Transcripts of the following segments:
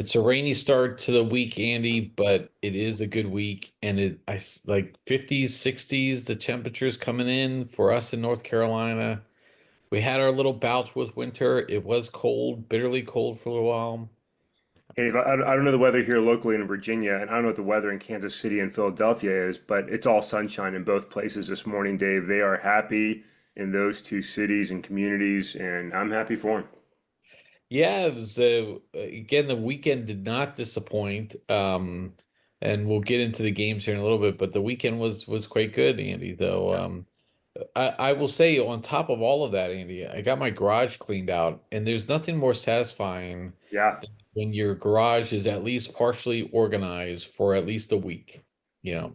It's a rainy start to the week, Andy, but it is a good week, and like 50s, 60s. The temperatures coming in for us in North Carolina. We had our little bout with winter. It was cold, bitterly cold for a little while. Hey, I don't know the weather here locally in Virginia, and I don't know what the weather in Kansas City and Philadelphia is, but it's all sunshine in both places this morning, Dave. They are happy in those two cities and communities, and I'm happy for them. Yeah, it was again the weekend did not disappoint. And we'll get into the games here in a little bit, but the weekend was quite good, Andy, though. I will say on top of all of that, Andy, I got my garage cleaned out, and there's nothing more satisfying Yeah, than when your garage is at least partially organized for at least a week. You know,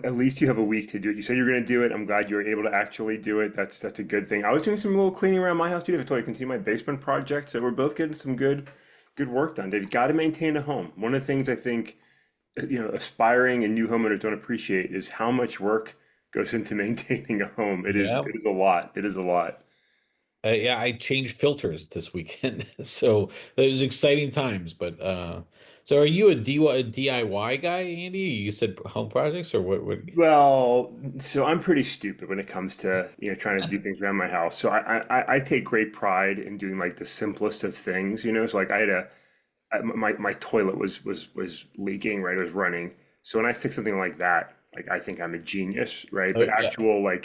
at least you have a week to do it. You said you're going to do it. I'm glad you were able to actually do it. That's a good thing. I was doing some little cleaning around my house too. I told you to continue my basement project, so we're both getting some good work done. They've got to maintain a home. One of the things I think aspiring and new homeowners don't appreciate is how much work goes into maintaining a home. yeah. It is a lot. It is a lot. Yeah, I changed filters this weekend, so it was exciting times. But so are you a DIY guy, Andy? You said home projects or what? What? Well, so I'm pretty stupid when it comes to, trying to do things around my house. So I take great pride in doing like the simplest of things, So like my toilet was leaking, right? It was running. So when I fix something like that, like I think I'm a genius, right? Oh But yeah,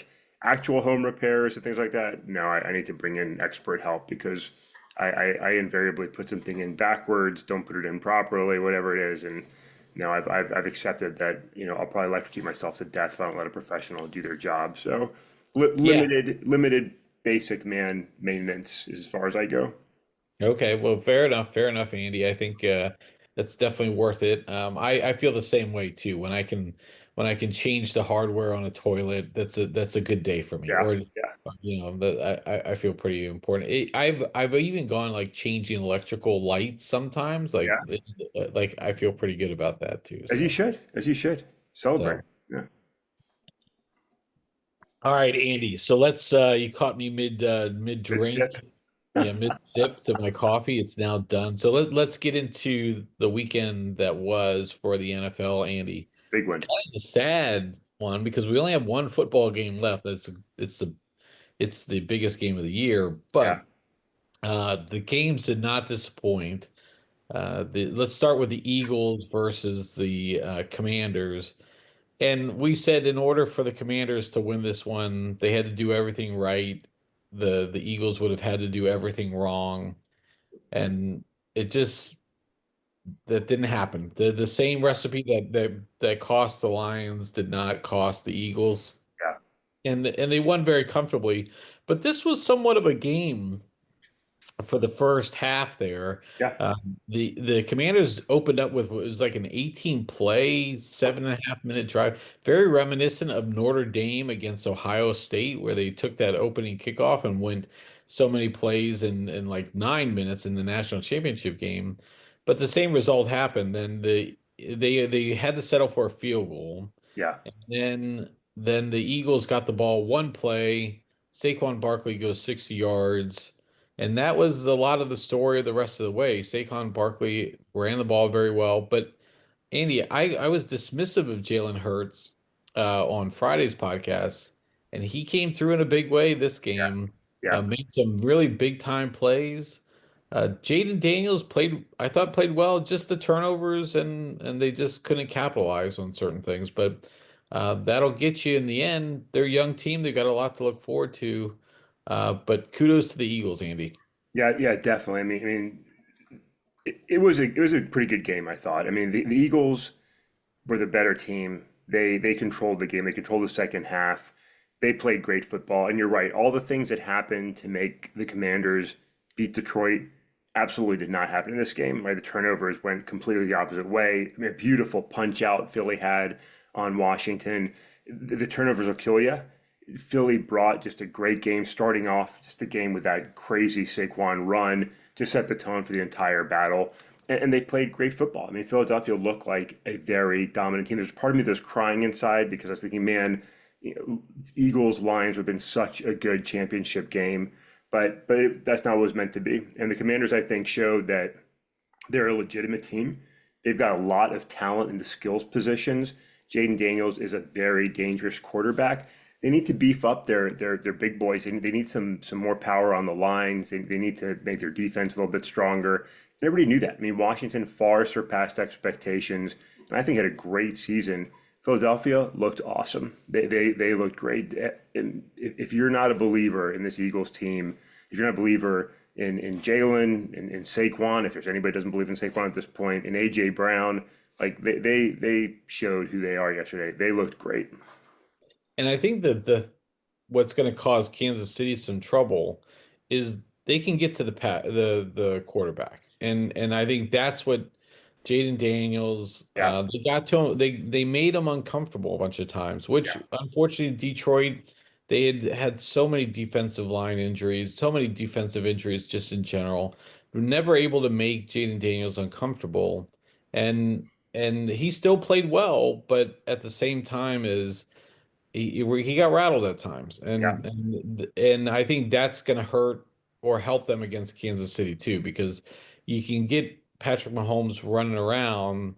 actual home repairs and things like that, no, I need to bring in expert help because I invariably put something in backwards, don't put it in properly, whatever it is, and I've accepted that I'll probably electrocute myself to death if I don't let a professional do their job. So yeah. limited basic man maintenance is as far as I go. Okay, well, fair enough, Andy. I think that's definitely worth it. I feel the same way too. When I can change the hardware on a toilet, that's a good day for me. Yeah, Or yeah, I feel pretty important. I've even gone like changing electrical lights sometimes. yeah. Like I feel pretty good about that too. As you So should, as you should. Celebrate. so. Yeah. All right, Andy. So let's you caught me mid Good drink. sip. Yeah, mid sip to my coffee. It's now done. So let's get into the weekend that was for the NFL, Andy. Big It's one. kind of a sad one because we only have one football game left. It's the biggest game of the year, Yeah, but the games did not disappoint. Let's start with the Eagles versus the Commanders. And we said in order for the Commanders to win this one, they had to do everything right. The Eagles would have had to do everything wrong. And it just that didn't happen. The same recipe that cost the Lions did not cost the Eagles. yeah, And they won very comfortably. But this was somewhat of a game for the first half there. yeah, The Commanders opened up with what was like an 18 play, 7.5 minute drive, very reminiscent of Notre Dame against Ohio State, where they took that opening kickoff and went so many plays in like 9 minutes in the national championship game. But the same result happened. Then they had to settle for a field goal. yeah, Then the Eagles got the ball one play. Saquon Barkley goes 60 yards. And that was a lot of the story of the rest of the way. Saquon Barkley ran the ball very well. But Andy, I was dismissive of Jalen Hurts on Friday's podcast, and he came through in a big way this yeah, game, yeah. made some really big time plays. Jaden Daniels I thought played well, just the turnovers and they just couldn't capitalize on certain things. But that'll get you in the end. They're a young team. They've got a lot to look forward to. But kudos to the Eagles, Andy. Yeah, yeah, definitely. It was a pretty good game, I thought. I mean, the Eagles were the better team. They controlled the game. They controlled the second half. They played great football. And you're right, all the things that happened to make the Commanders beat Detroit absolutely did not happen in this game. Right, the turnovers went completely the opposite way. I mean, a beautiful punch out Philly had on Washington. The turnovers will kill you. Philly brought just a great game, starting off just the game with that crazy Saquon run to set the tone for the entire battle. And they played great football. I mean, Philadelphia looked like a very dominant team. There's part of me that's crying inside because I was thinking, man, Eagles Lions would have been such a good championship game, but that's not what it was meant to be. And the Commanders, I think, showed that They're a legitimate team. They've got a lot of talent in the skills positions. Jaden Daniels is a very dangerous quarterback. They need to beef up their big boys. They need some more power on the lines. They need to make their defense a little bit stronger. And everybody knew that. I mean, Washington far surpassed expectations, and I think had a great season. Philadelphia looked awesome. They looked great. And if you're not a believer in this Eagles team, if you're not a believer in Jalen and Saquon, if there's anybody who doesn't believe in Saquon at this point, and AJ Brown, like they showed who they are yesterday. They looked great. And I think that the what's going to cause Kansas City some trouble is they can get to the quarterback, and I think that's what Jaden Daniels Yeah, they got to him, they made him uncomfortable a bunch of times, which yeah, unfortunately Detroit they had so many defensive line injuries, so many defensive injuries just in general. Were never able to make Jaden Daniels uncomfortable, and he still played well, but at the same time is he got rattled at times, yeah, and I think that's going to hurt or help them against Kansas City too, because you can get Patrick Mahomes running around.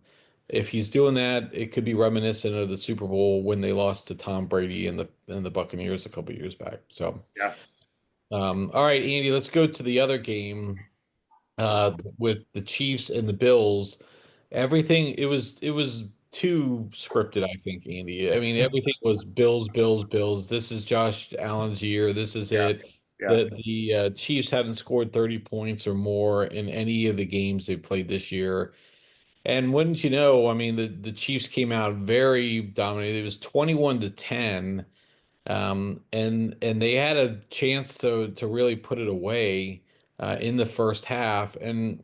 If he's doing that, it could be reminiscent of the Super Bowl when they lost to Tom Brady and the Buccaneers a couple years back. So, yeah, all right, Andy, let's go to the other game with the Chiefs and the Bills. Everything it was too scripted, I think, Andy. I mean, everything was Bills, Bills, Bills. This is Josh Allen's year. This is yeah, it. yeah, The Chiefs haven't scored 30 points or more in any of the games they've played this year. And wouldn't you know, I mean, the Chiefs came out very dominated. It was 21-10, and they had a chance to really put it away in the first half, and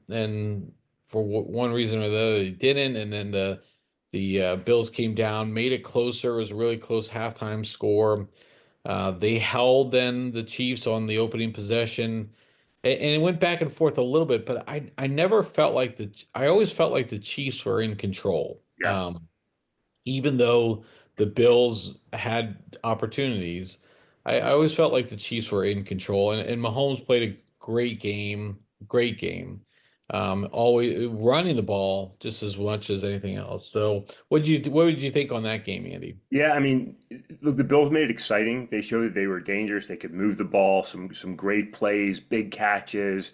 for one reason or the other they didn't, and then the Bills came down, made it closer. It was a really close halftime score. They held then the Chiefs on the opening possession, and it went back and forth a little bit, but I never felt like I always felt like the Chiefs were in control. yeah. Even though the Bills had opportunities, I always felt like the Chiefs were in control, and Mahomes played a great game, always running the ball just as much as anything else. So, what did you think on that game, Andy? Yeah, I mean, look, the Bills made it exciting. They showed that they were dangerous. They could move the ball, some great plays, big catches.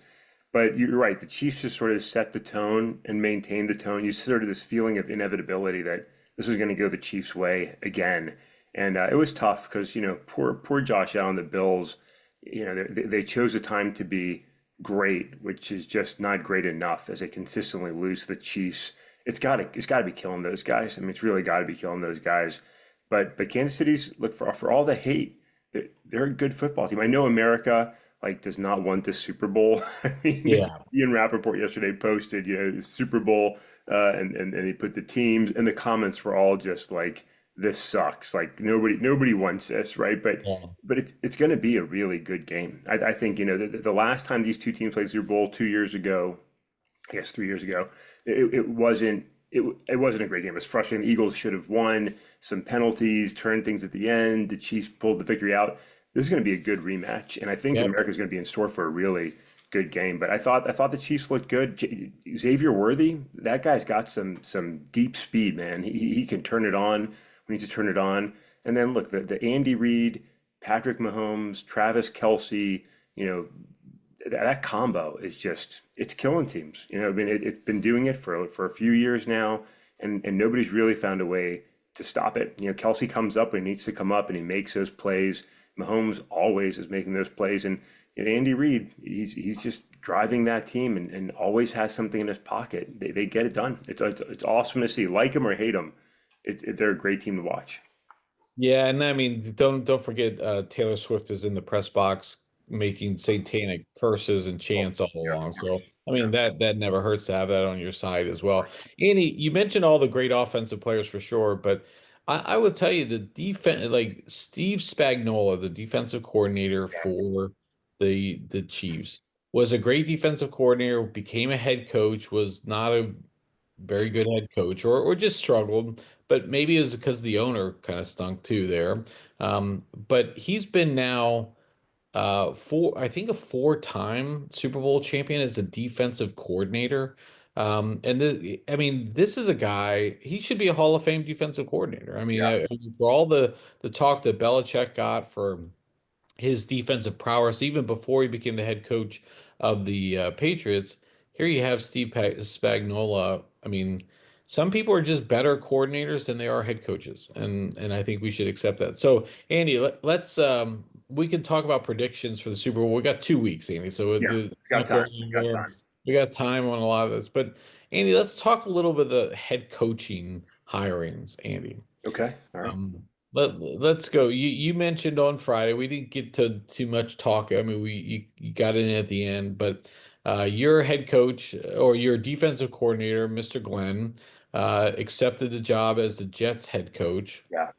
But you're right, the Chiefs just sort of set the tone and maintained the tone. You sort of this feeling of inevitability that this was going to go the Chiefs' way again, and it was tough because poor Josh Allen, the Bills, they chose a time to be great, which is just not great enough as they consistently lose to the Chiefs. It's got to be killing those guys. I mean, it's really got to be killing those guys. But Kansas City's look for all the hate. They're a good football team. I know America like does not want the Super Bowl. I mean, Yeah, Ian Rappaport yesterday posted, the Super Bowl, and he put the teams, and the comments were all just like, "This sucks." Like nobody wants this, right? yeah, But it's going to be a really good game. I think the last time these two teams played Super Bowl 2 years ago, I guess 3 years ago, it wasn't. It wasn't a great game. It was frustrating. The Eagles should have won. Some penalties, turned things at the end. The Chiefs pulled the victory out. This is going to be a good rematch, and I think yep, America's going to be in store for a really good game. But I thought the Chiefs looked good. Xavier Worthy, that guy's got some deep speed, man. He can turn it on when he needs to turn it on. And then look, the Andy Reid, Patrick Mahomes, Travis Kelsey, you know, that combo is just it's killing teams. I mean, it's been doing it for a few years now, and nobody's really found a way to stop it. Kelsey comes up when he needs to come up, and he makes those plays. Mahomes always is making those plays, and Andy Reid, he's just driving that team, and always has something in his pocket. They get it done. It's awesome to see. Like him or hate him, they're a great team to watch. yeah. And I mean, don't forget Taylor Swift is in the press box making satanic curses and Oh, chants all yeah, of along. course. So I Yeah, mean that never hurts to have that on your side as well. Andy, you mentioned all the great offensive players for sure, but I would tell you the defense, like Steve Spagnuolo, the defensive coordinator for the Chiefs, was a great defensive coordinator, became a head coach, was not a very good head coach, or just struggled, but maybe it was because the owner kind of stunk too there. But he's been now I think a four-time Super Bowl champion as a defensive coordinator. And this, I mean, this is a guy, he should be a Hall of Fame defensive coordinator. I mean, Yeah, for all the talk that Belichick got for his defensive prowess, even before he became the head coach of the Patriots. Here you have Spagnuolo. I mean, some people are just better coordinators than they are head coaches, and I think we should accept that. So, Andy, let's we can talk about predictions for the Super Bowl. We got 2 weeks, Andy, so yeah. it's Got not going time. Got anywhere. time. We got time on a lot of this, but Andy, let's talk a little bit of the head coaching hirings, Andy. Okay. All right. Let's go. You mentioned on Friday we didn't get to too much talk. I mean, you got in at the end, but your head coach or your defensive coordinator, Mr. Glenn, accepted the job as the Jets head coach. Yeah.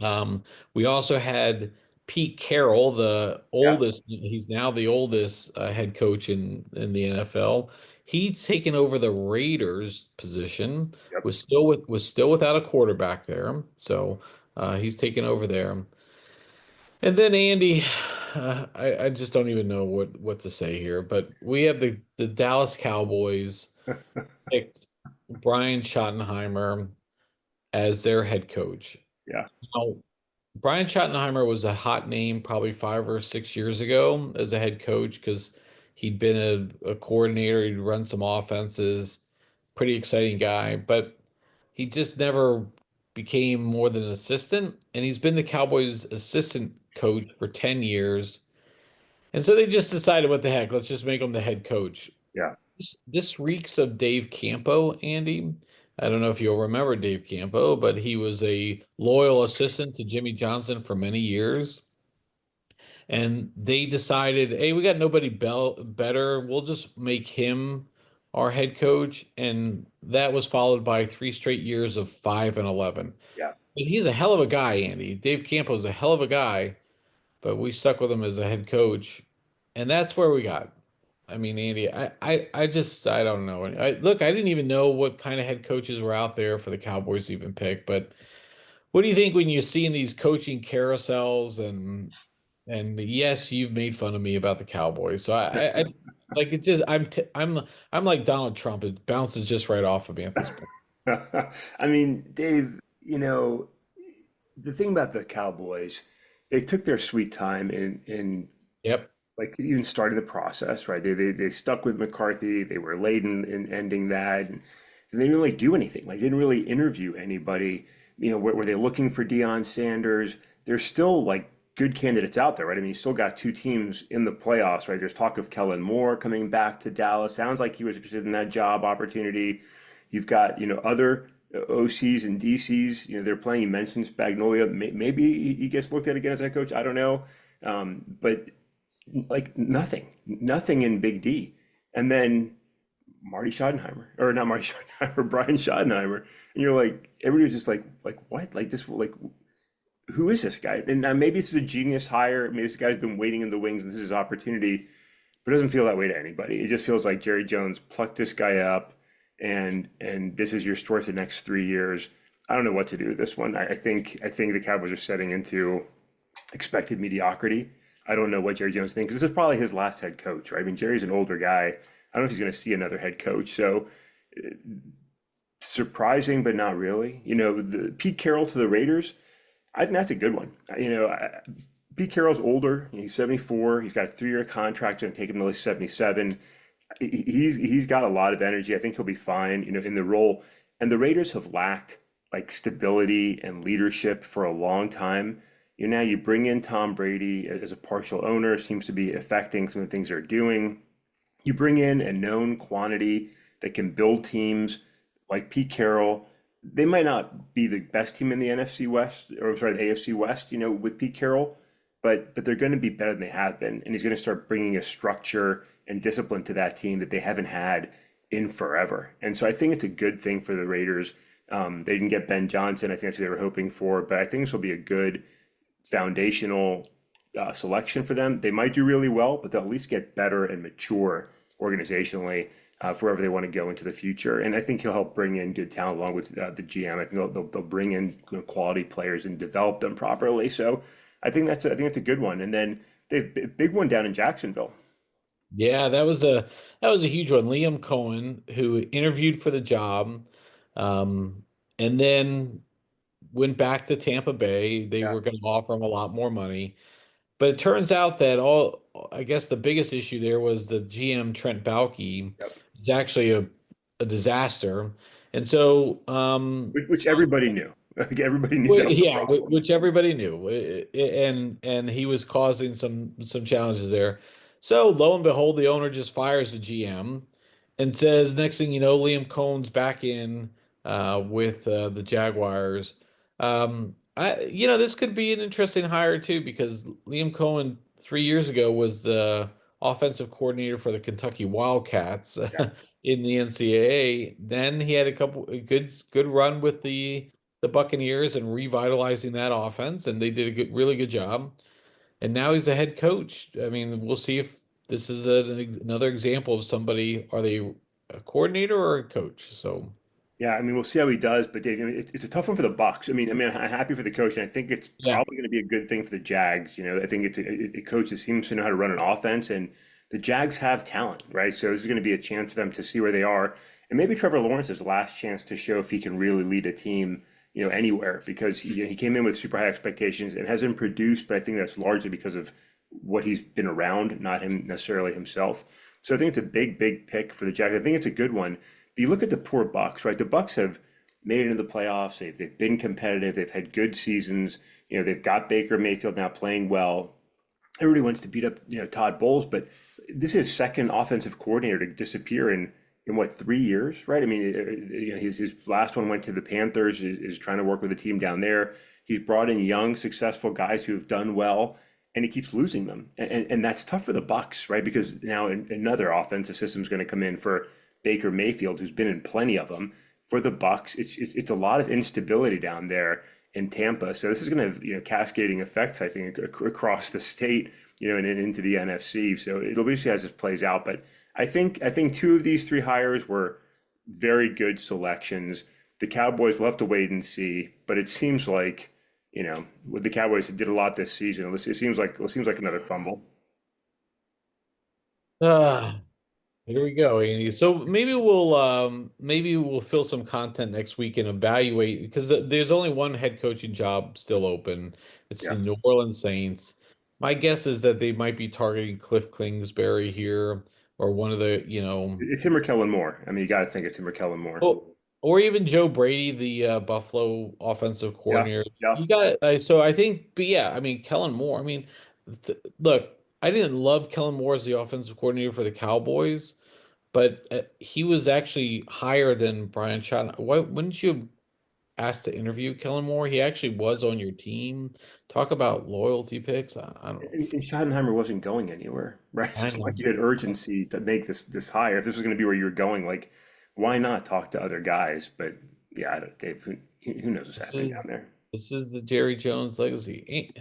Um, we also had Pete Carroll, the Yeah. oldest. He's now the oldest head coach in the NFL. He's taken over the Raiders position. Yep. Was still without a quarterback there, so he's taken over there. And then Andy, I just don't even know what to say here. But we have the Dallas Cowboys picked Brian Schottenheimer as their head coach. Yeah. Now, Brian Schottenheimer was a hot name probably 5 or 6 years ago as a head coach because he'd been a coordinator, he'd run some offenses, pretty exciting guy, but he just never became more than an assistant. And he's been the Cowboys' assistant coach for 10 years. And so they just decided, what the heck, let's just make him the head coach. Yeah. This reeks of Dave Campo, Andy. I don't know if you'll remember Dave Campo, but he was a loyal assistant to Jimmy Johnson for many years. And they decided, hey, we got nobody better. We'll just make him our head coach. And that was followed by 3 straight years of 5-11. Yeah. But he's a hell of a guy, Andy. Dave Campo's a hell of a guy, but we stuck with him as a head coach. And that's where we got. I mean, Andy, I don't know. Look, I didn't even know what kind of head coaches were out there for the Cowboys to even pick. But what do you think when you're seeing these coaching carousels and yes, you've made fun of me about the Cowboys. So I like it just I'm like Donald Trump. It bounces just right off of me at this point. I mean, Dave, the thing about the Cowboys, they took their sweet time in Yep. like even starting the process, right? They stuck with McCarthy. They were late in ending that, and they didn't really do anything. Like, they didn't really interview anybody. Were they looking for Deion Sanders? There's still like good candidates out there, right? I mean, you still got two teams in the playoffs, right? There's talk of Kellen Moore coming back to Dallas. Sounds like he was interested in that job opportunity. You've got, other OCs and DCs, they're playing. You mentioned Spagnolia. Maybe he gets looked at again as head coach. I don't know. But like nothing in Big D. And then Marty Schottenheimer, or not Marty Schottenheimer, Brian Schottenheimer. And you're like, everybody was just like what? Like this, like, who is this guy? And maybe this is a genius hire. Maybe this guy's been waiting in the wings and this is his opportunity, but it doesn't feel that way to anybody. It just feels like Jerry Jones plucked this guy up and this is your story for the next 3 years. I don't know what to do with this one. I think the Cowboys are setting into expected mediocrity. I don't know what Jerry Jones thinks. This is probably his last head coach, right? I mean, Jerry's an older guy. I don't know if he's going to see another head coach. So surprising, but not really. The Pete Carroll to the Raiders, I think that's a good one. Pete Carroll's older. He's 74. He's got a 3-year contract. Going to take him to like 77. He's got a lot of energy. I think he'll be fine, in the role. And the Raiders have lacked like stability and leadership for a long time. Now you bring in Tom Brady as a partial owner, seems to be affecting some of the things they're doing. You bring in a known quantity that can build teams like Pete Carroll. They might not be the best team in the NFC West, or sorry, the AFC West, with Pete Carroll, but they're going to be better than they have been. And he's going to start bringing a structure and discipline to that team that they haven't had in forever. And so I think it's a good thing for the Raiders. They didn't get Ben Johnson. I think that's what they were hoping for, but I think this will be a good foundational selection for them. They might do really well, but they'll at least get better and mature organizationally for wherever they want to go into the future. And I think he'll help bring in good talent along with the GM. I think they'll bring in quality players and develop them properly. So I think that's a good one. And then the big one down in Jacksonville. Yeah, that was a huge one. Liam Cohen, who interviewed for the job, um, and then went back to Tampa Bay. They Yeah, were going to offer him a lot more money. But it turns out that I guess the biggest issue there was the GM Trent Baalke yep. is actually a disaster. And so, Which everybody knew. Like everybody knew well, that was a yeah, problem. which everybody knew, and he was causing some challenges there. So lo and behold, the owner just fires the GM and says, next thing you know, Liam Cohen's back in with the Jaguars. This could be an interesting hire too because Liam Cohen 3 years ago was the offensive coordinator for the Kentucky Wildcats Yeah, in the NCAA. Then he had a good run with the Buccaneers and revitalizing that offense, and they did really good job. And now he's a head coach. I mean, we'll see if this is another example of somebody. Are they a coordinator or a coach? So yeah. I mean, we'll see how he does. But Dave, I mean, it's a tough one for the Bucks. I'm happy for the coach, and I think it's yeah, probably going to be a good thing for the Jags. I think it's a coach that seems to know how to run an offense, and the Jags have talent, right? So this is going to be a chance for them to see where they are, and maybe Trevor Lawrence's last chance to show if he can really lead a team, anywhere, because he came in with super high expectations and hasn't produced. But I think that's largely because of what he's been around, not him necessarily himself. So I think it's a big, big pick for the Jags. I think it's a good one. But you look at the poor Bucks, right? The Bucks have made it into the playoffs. They've been competitive. They've had good seasons. They've got Baker Mayfield now playing well. Everybody wants to beat up, Todd Bowles, but this is his second offensive coordinator to disappear in what, 3 years, right? I mean, his last one went to the Panthers. Is trying to work with the team down there. He's brought in young, successful guys who have done well, and he keeps losing them, and that's tough for the Bucks, right? Because now another offensive system is going to come in for Baker Mayfield, who's been in plenty of them. For the Bucks, it's a lot of instability down there in Tampa. So this is going to have cascading effects, I think, across the state, and into the NFC. So it'll be see as this plays out. But I think two of these three hires were very good selections. The Cowboys will have to wait and see, but it seems like with the Cowboys did a lot this season. It seems like another fumble. uh, here we go, Andy. So maybe we'll fill some content next week and evaluate because there's only one head coaching job still open. It's the Yeah, New Orleans Saints. My guess is that they might be targeting Cliff Kingsbury here or one of the. it's him or Kellen Moore. I mean, you got to think it's him or Kellen Moore. Or even Joe Brady, the Buffalo offensive Yeah, coordinator. yeah. You got so I think, but yeah, I mean Kellen Moore. I mean, look, I didn't love Kellen Moore as the offensive coordinator for the Cowboys, but he was actually higher than Brian Schottenheimer. Why wouldn't you have asked to interview Kellen Moore? He actually was on your team. Talk about loyalty picks. I don't know. And Schottenheimer wasn't going anywhere, right? I It's like know. you had urgency to make this hire. If this was going to be where you were going, like, why not talk to other guys? But yeah, I don't, Dave, who knows what's This happening is down there? this is the Jerry Jones legacy.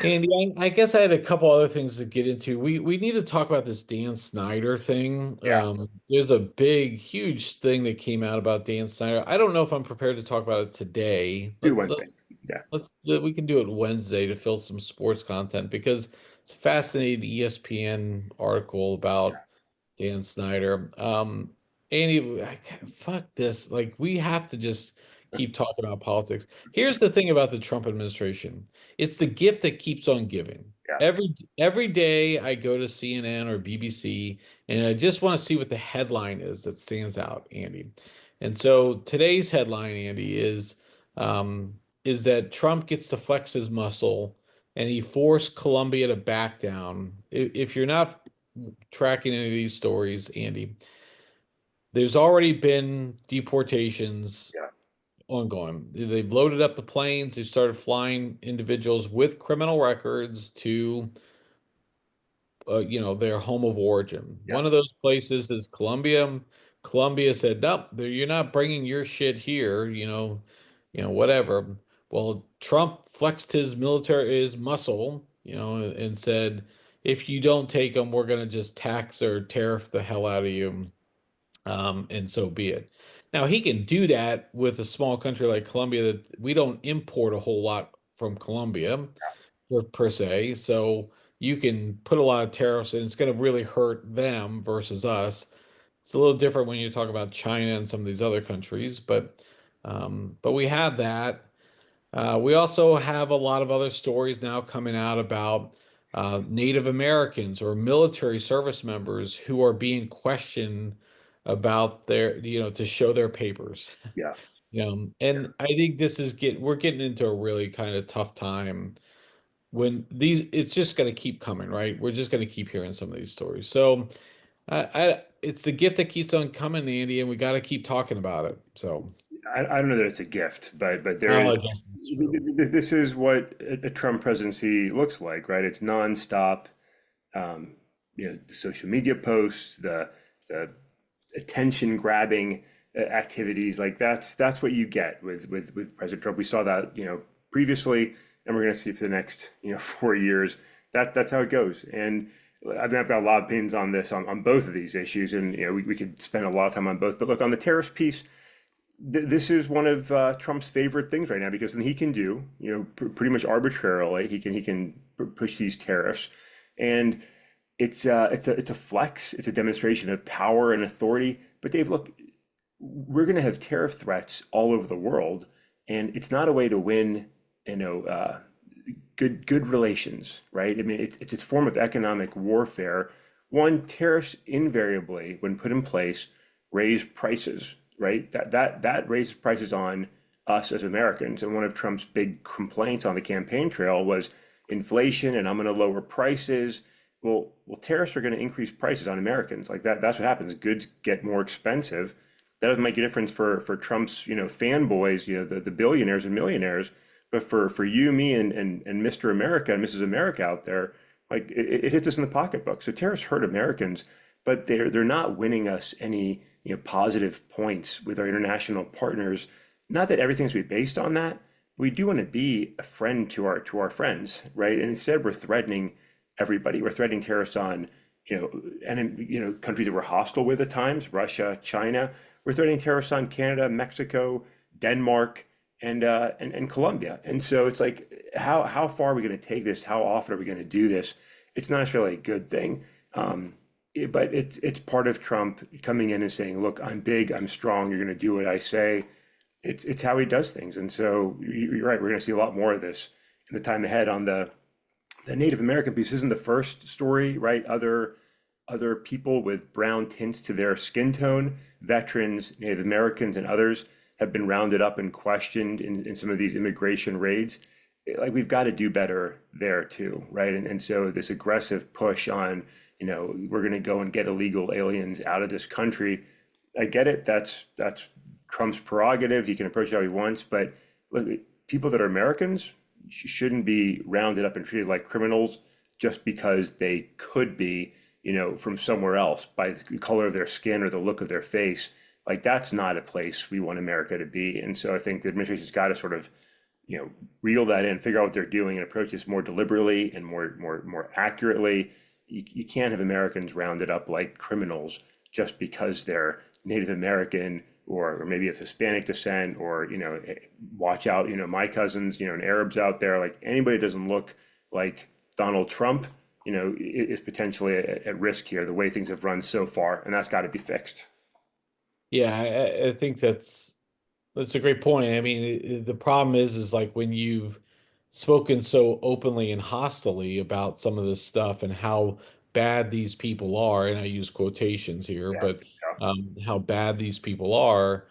Andy, I guess I had a couple other things to get into. We need to talk about this Dan Snyder thing. Yeah, There's a big, huge thing that came out about Dan Snyder. I don't know if I'm prepared to talk about it today. do Wednesday. Yeah, We can do it Wednesday to fill some sports content because it's a fascinating ESPN article about Dan Snyder. Andy, fuck this. Like, we have to just keep talking about politics. Here's the thing about the Trump administration. It's the gift that keeps on giving. yeah. Every day I go to CNN or BBC and I just want to see what the headline is that stands out, Andy. And so today's headline, Andy, um, is that Trump gets to flex his muscle and he forced Colombia to back down. If you're not tracking any of these stories, Andy, there's already been deportations Yeah, ongoing. They've loaded up the planes. They started flying individuals with criminal records to, their home of origin. yeah, One of those places is Colombia. Colombia said, "Nope, you're not bringing your shit here." Whatever. Well, Trump flexed his muscle, and said, "If you don't take them, we're going to just tax or tariff the hell out of you." And so be it. Now he can do that with a small country like Colombia that we don't import a whole lot from Colombia per se. So you can put a lot of tariffs and it's going to really hurt them versus us. It's a little different when you talk about China and some of these other countries, but we have that. We also have a lot of other stories now coming out about Native Americans or military service members who are being questioned about to show their papers. Yeah. And I think we're getting into a really kind of tough time when it's just going to keep coming, right? We're just going to keep hearing some of these stories. So it's the gift that keeps on coming, Andy, and we got to keep talking about it. So, I don't know that it's a gift, but there oh, is I guess it's true. this is what a Trump presidency looks like, right? It's nonstop, um, the social media posts, the attention grabbing activities, like that's what you get with President Trump. We saw that, previously, and we're going to see for the next, 4 years. That's how it goes. And I mean, I've got a lot of opinions on this on both of these issues, and we could spend a lot of time on both. But look, on the tariffs piece, this is one of Trump's favorite things right now because he can do, pretty much arbitrarily, he can push these tariffs, and it's a flex, it's a demonstration of power and authority. But Dave, look, we're going to have tariff threats all over the world, and it's not a way to win, good relations, right? I mean, it's a form of economic warfare. One, tariffs invariably, when put in place, raise prices, right? That raises prices on us as Americans. And one of Trump's big complaints on the campaign trail was inflation, and I'm going to lower prices. Well, tariffs are going to increase prices on Americans. Like that's what happens. Goods get more expensive. That doesn't make a difference for Trump's, fanboys, the billionaires and millionaires. But for you, me, and Mr. America and Mrs. America out there, like it hits us in the pocketbook. So tariffs hurt Americans, but they're not winning us any, positive points with our international partners. Not that everything's to be based on that. We do want to be a friend to our friends, right? And instead, we're threatening everybody. We're threatening tariffs on, and countries that we're hostile with at times, Russia, China. We're threatening tariffs on Canada, Mexico, Denmark, and Colombia. And so it's like, how far are we going to take this? How often are we going to do this? It's not necessarily a good thing, but it's part of Trump coming in and saying, "Look, I'm big, I'm strong. You're going to do what I say." It's how he does things. And so you're right. We're going to see a lot more of this in the time ahead on the Native American piece. Isn't the first story, right? Other people with brown tints to their skin tone, veterans, Native Americans, and others have been rounded up and questioned in some of these immigration raids. Like we've got to do better there too, right? And so this aggressive push on, we're going to go and get illegal aliens out of this country. I get it. That's Trump's prerogative. He can approach it how he wants, but look, people that are Americans shouldn't be rounded up and treated like criminals just because they could be, from somewhere else by the color of their skin or the look of their face. Like that's not a place we want America to be. And so I think the administration's got to sort of, reel that in, figure out what they're doing, and approach this more deliberately and more accurately. You can't have Americans rounded up like criminals just because they're Native American or maybe of Hispanic descent, or watch out, my cousins, and Arabs out there. Like anybody that doesn't look like Donald Trump, is potentially at risk here. The way things have run so far, and that's got to be fixed. Yeah, I think that's a great point. I mean, the problem is like when you've spoken so openly and hostily about some of this stuff and how bad these people are, and I use quotations here, Yeah, but yeah, how bad these people are,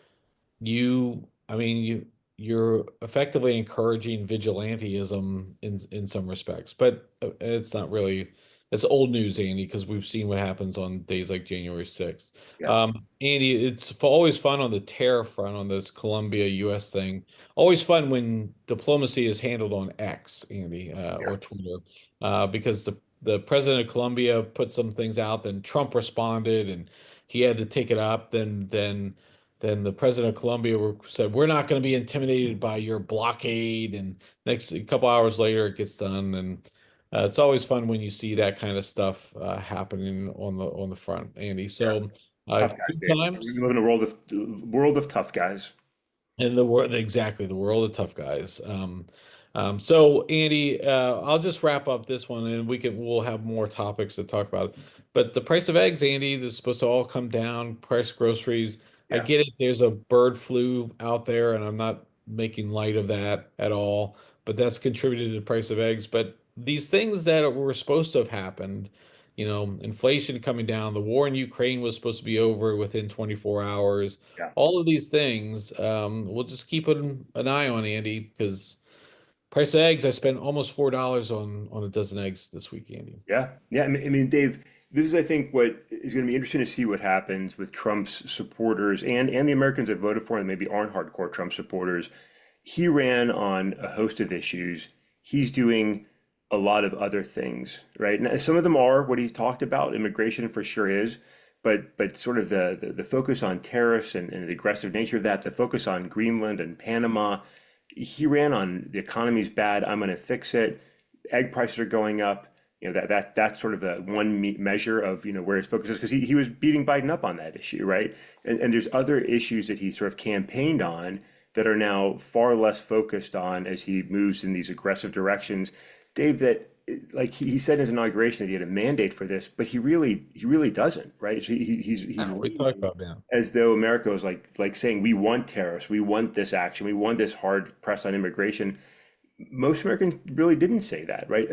I mean, you're effectively encouraging vigilantism in some respects, but it's not really, it's old news, Andy, because we've seen what happens on days like January 6th. yeah, Andy, it's always fun on the tariff front on this Colombia US thing. Always fun when diplomacy is handled on X, Andy, yeah, or Twitter, because the president of Colombia put some things out, then Trump responded, and he had to take it up. Then the president of Colombia said, "We're not going to be intimidated by your blockade." And next, a couple hours later, it gets done. And it's always fun when you see that kind of stuff happening on the front, Andy. yeah. So Tough guys, good Dave. We times live in a world of tough guys. in the world. Exactly, the world of tough guys. So Andy, I'll just wrap up this one, and we'll have more topics to talk about. But the price of eggs, Andy, this is supposed to all come down. Price of groceries. I Yeah, get it. There's a bird flu out there, and I'm not making light of that at all. But that's contributed to the price of eggs. But these things that were supposed to have happened, inflation coming down, the war in Ukraine was supposed to be over within 24 hours. yeah. All of these things, we'll just keep an eye on, Andy, because price of eggs, I spent almost $4 on a dozen eggs this week, Andy. Yeah, yeah. I mean, Dave, this is, I think, what is going to be interesting to see what happens with Trump's supporters and the Americans that voted for him, maybe aren't hardcore Trump supporters. He ran on a host of issues. He's doing a lot of other things, right? And some of them are what he talked about. Immigration for sure is, but sort of the focus on tariffs and the aggressive nature of that, the focus on Greenland and Panama. He ran on the economy's bad. I'm going to fix it. Egg prices are going up. That's sort of a measure of where his focus is, because he was beating Biden up on that issue, right? And there's other issues that he sort of campaigned on that are now far less focused on as he moves in these aggressive directions. Dave, that like he said in his inauguration that he had a mandate for this, but he really doesn't, right? So he's We talked leading about that. as though America was like saying we want tariffs, we want this action, we want this hard press on immigration. Most Americans really didn't say that, right?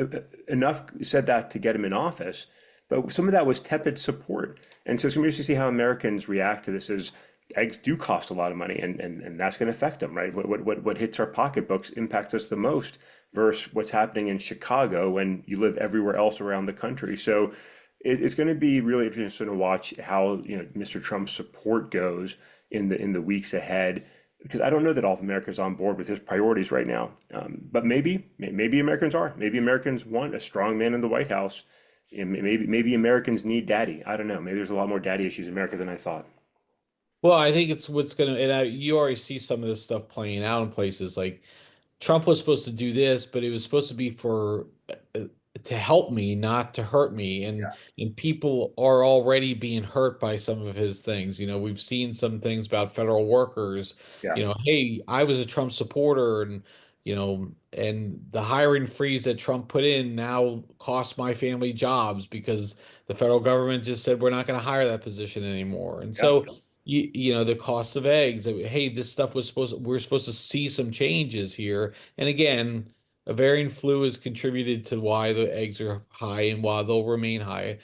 Enough said that to get him in office, but some of that was tepid support. And so it's going to be interesting to see how Americans react to this as eggs do cost a lot of money, and that's going to affect them, right? What hits our pocketbooks impacts us the most versus what's happening in Chicago when you live everywhere else around the country. So it's going to be really interesting to watch how Mr. Trump's support goes in the weeks ahead, because I don't know that all of America is on board with his priorities right now. But maybe Americans are. Maybe Americans want a strong man in the White House. And maybe Americans need daddy. I don't know. Maybe there's a lot more daddy issues in America than I thought. Well, I think it's what's gonna, and you already see some of this stuff playing out in places like Trump was supposed to do this, but it was supposed to be for to help me, not to hurt me. And people are already being hurt by some of his things. We've seen some things about federal workers. Yeah, Hey, I was a Trump supporter, and the hiring freeze that Trump put in now cost my family jobs because the federal government just said we're not going to hire that position anymore. And yeah, so the cost of eggs. Hey, this stuff we're supposed to see some changes here. And again, avian flu has contributed to why the eggs are high and why they'll remain high.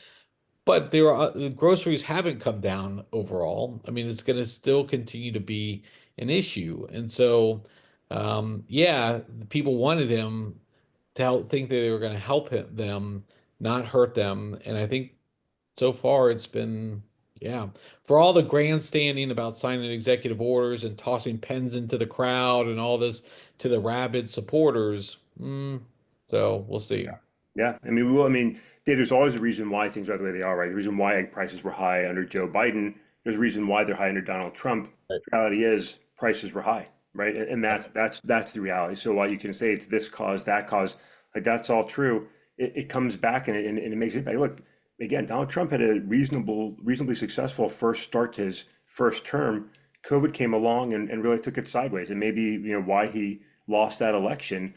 But the groceries haven't come down overall. I mean, it's going to still continue to be an issue. And so, yeah, the people wanted him to think that they were going to help them, not hurt them. And I think so far it's been, yeah, for all the grandstanding about signing executive orders and tossing pens into the crowd and all this to the rabid supporters. So we'll see. yeah. I mean, we will. I mean, there's always a reason why things are the way they are, right? The reason why egg prices were high under Joe Biden. There's a reason why they're high under Donald Trump. Right. The reality is prices were high, right? And that's the reality. So while you can say it's this cause, that cause, like that's all true, it comes back and it makes it back. Look, again, Donald Trump had a reasonably successful first start to his first term. COVID came along and really took it sideways, and maybe why he lost that election.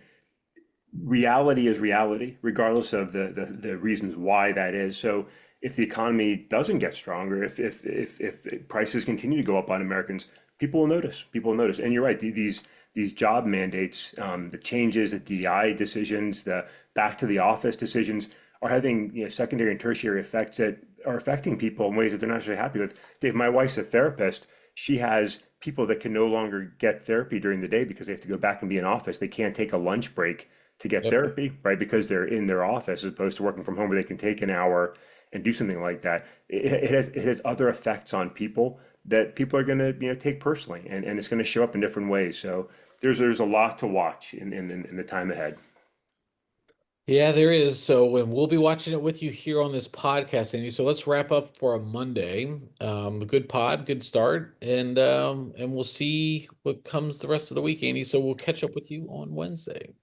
Reality is reality, regardless of the reasons why that is. So if the economy doesn't get stronger, if prices continue to go up on Americans, people will notice. People will notice. And you're right, these job mandates, the changes, the DI decisions, the back to the office decisions are having secondary and tertiary effects that are affecting people in ways that they're not necessarily happy with. Dave, my wife's a therapist. She has people that can no longer get therapy during the day because they have to go back and be in office. They can't take a lunch break to get Yep. therapy, right? Because they're in their office as opposed to working from home where they can take an hour and do something like that. It has other effects on people that people are going to take personally, and it's going to show up in different ways. So there's a lot to watch in the time ahead. Yeah, there is. So, and we'll be watching it with you here on this podcast, Andy. So let's wrap up for a Monday. A good pod, good start, and we'll see what comes the rest of the week, Andy. So we'll catch up with you on Wednesday.